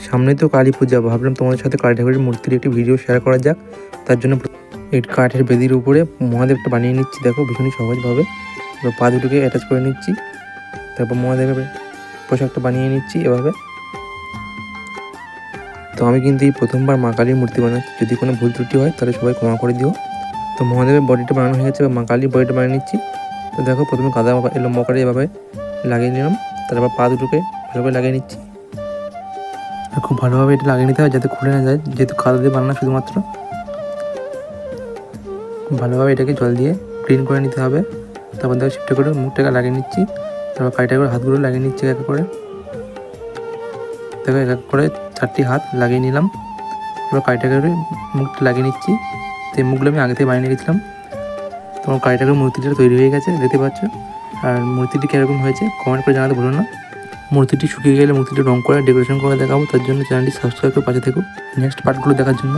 সামনে তো কালী পূজা, ভাবলাম তোমাদের সাথে কালী ঠাকুরের মূর্তির একটি ভিডিও শেয়ার করা যাক। তার জন্য এই কাঠের বেদির উপরে মহাদেবটা বানিয়ে নিচ্ছি। দেখো ভীষণই সহজভাবে এবার পা দুটোকে অ্যাটাচ করে নিচ্ছি, তারপর মহাদেবের পোশাকটা বানিয়ে নিচ্ছি এভাবে। তো আমি কিন্তু এই প্রথমবার মা কালীর মূর্তি বানাচ্ছি, যদি কোনো ভুল ত্রুটি হয় তাহলে সবাই ক্ষমা করে দিও। তো মহাদেবের বডিটা বানানো হয়ে গেছে, মা কালীর বডিটা বানিয়ে নিচ্ছি। তো দেখো প্রথমে কাদা এলো মকারে এভাবে লাগিয়ে নিলাম, তারপর পা দুটোকে ভালোভাবে লাগিয়ে নিচ্ছি। আর খুব ভালোভাবে এটা লাগিয়ে নিতে হবে যাতে খুলে না যায়, যেহেতু কাদা দিয়ে বানানো শুধুমাত্র। ভালোভাবে এটাকে জল দিয়ে ক্লিন করে নিতে হবে। তারপর দেখো শিফটে করে মুখটাকে লাগিয়ে নিচ্ছি, তারপর কাইটা করে হাতগুলো লাগিয়ে নিচ্ছি এক করে। দেখো এক এক করে 4টি হাত লাগিয়ে নিলাম। তারপর কাইটা করে মুখটা লাগিয়ে নিচ্ছি। তো এই মুখগুলো আমি আগে থেকে বানিয়ে রেখেছিলাম। তোমার কাইটা করে মূর্তিটা তৈরি হয়ে গেছে, দেখতে পাচ্ছ। আর মূর্তিটি কীরকম হয়েছে কমেন্ট করে জানাতে ভুলো না। মূর্তিটি শুকিয়ে গেলে মূর্তিটি রং করে ডেকোরেশন করে দেখাবো, তার জন্য চ্যানেলটি সাবস্ক্রাইব করে পাশে থেকো নেক্সট পার্টগুলো দেখার জন্য।